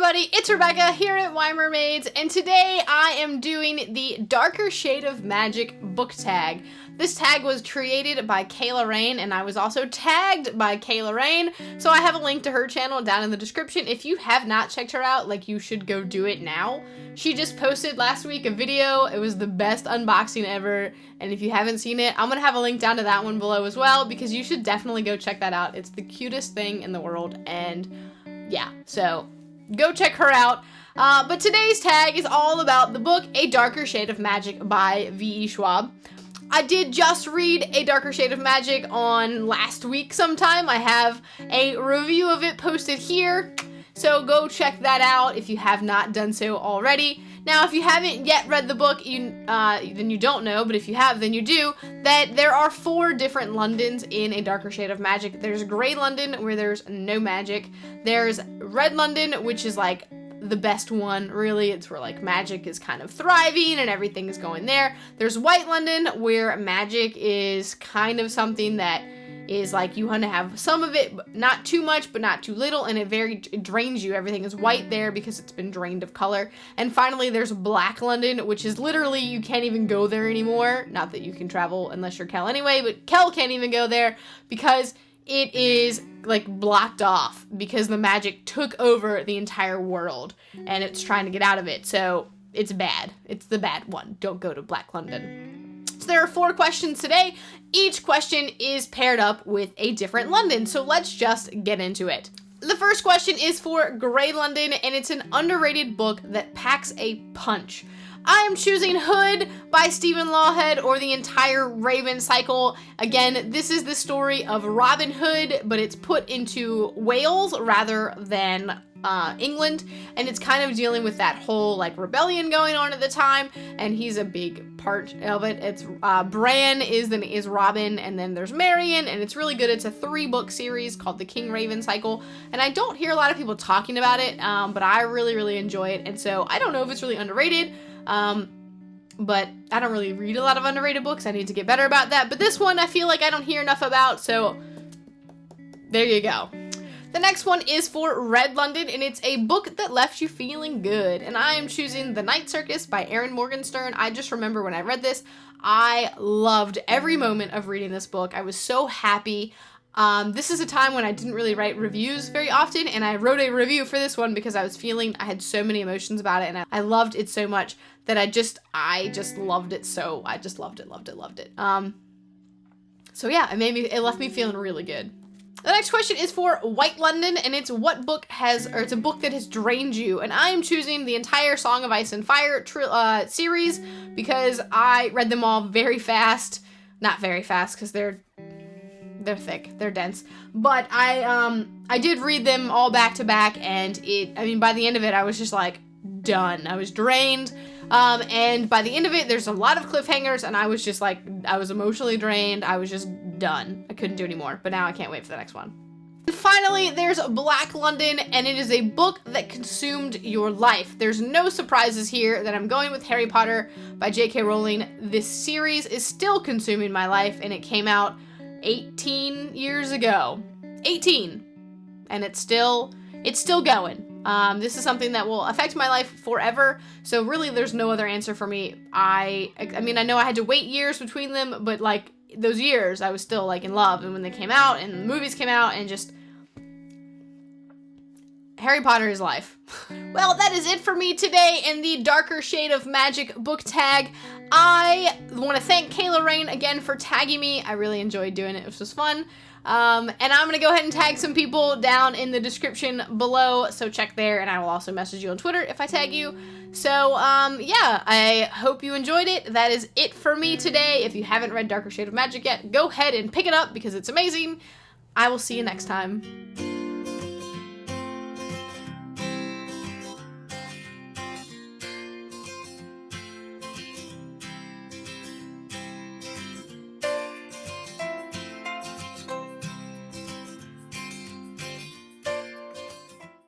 everybody, it's Rebecca here at Y Mermaids, and today I am doing the Darker Shade of Magic book tag. This tag was created by Kayla Rain, and I was also tagged by Kayla Rain, so I have a link to her channel down in the description. If you have not checked her out, like, you should go do it now. She just posted last week a video. It was the best unboxing ever, and if you haven't seen it, I'm gonna have a link down to that one below as well, because you should definitely go check that out. It's the cutest thing in the world, and yeah, so go check her out. But today's tag is all about the book A Darker Shade of Magic by V.E. Schwab. I did just read A Darker Shade of Magic on last week sometime. I have a review of it posted here, so go check that out if you have not done so already. Now, if you haven't yet read the book, then you don't know, but if you have, then you do, that there are 4 different Londons in A Darker Shade of Magic. There's Grey London, where there's no magic. There's Red London, which is like the best one, really. It's where like magic is kind of thriving and everything is going there. There's White London, where magic is kind of something that is like you want to have some of it, but not too much, but not too little, and it drains you. Everything is white there because it's been drained of color. And finally, there's Black London, which is literally you can't even go there anymore. Not that you can travel unless you're Kel anyway, but Kel can't even go there because it is like blocked off because the magic took over the entire world and it's trying to get out of it. So it's bad. It's the bad one. Don't go to Black London. So there are 4 questions today. Each question is paired up with a different London. So let's just get into it. The first question is for Grey London, and it's an underrated book that packs a punch. I am choosing Hood by Stephen Lawhead, or the entire Raven cycle. Again, this is the story of Robin Hood, but it's put into Wales rather than England, and it's kind of dealing with that whole like rebellion going on at the time, and he's a big part of it. It's Bran is Robin, and then there's Marion, and it's really good. It's a 3-book series called the King Raven cycle, and I don't hear a lot of people talking about it, but I really enjoy it, and so I don't know if it's really underrated. But I don't really read a lot of underrated books. I need to get better about that. But this one I feel like I don't hear enough about, so there you go. The next one is for Red London, and it's a book that left you feeling good. And I am choosing The Night Circus by Erin Morgenstern. I just remember when I read this, I loved every moment of reading this book. I was so happy. This is a time when I didn't really write reviews very often, and I wrote a review for this one because I had so many emotions about it, and I loved it so much that I just loved it. So I just loved it. So yeah, it left me feeling really good. The next question is for White London, and it's it's a book that has drained you, and I am choosing the entire Song of Ice and Fire series because I read them all very fast. Not very fast because they're thick, they're dense, but I did read them all back to back, and by the end of it, I was just like done. I was drained, and by the end of it, there's a lot of cliffhangers, and I was just like, I was emotionally drained. I was just done. I couldn't do anymore, but now I can't wait for the next one. And finally, there's Black London, and it is a book that consumed your life. There's no surprises here that I'm going with Harry Potter by J.K. Rowling. This series is still consuming my life, and it came out 18 years ago. 18. And it's still going. This is something that will affect my life forever. So really there's no other answer for me. I know I had to wait years between them, but like those years I was still like in love, and when they came out and the movies came out, and just Harry Potter is life. Well, that is it for me today in the Darker Shade of Magic book tag. I want to thank Kayla Rain again for tagging me. I really enjoyed doing it. It was just fun. And I'm going to go ahead and tag some people down in the description below, so check there, and I will also message you on Twitter if I tag you. So, yeah, I hope you enjoyed it. That is it for me today. If you haven't read Darker Shade of Magic yet, go ahead and pick it up because it's amazing. I will see you next time.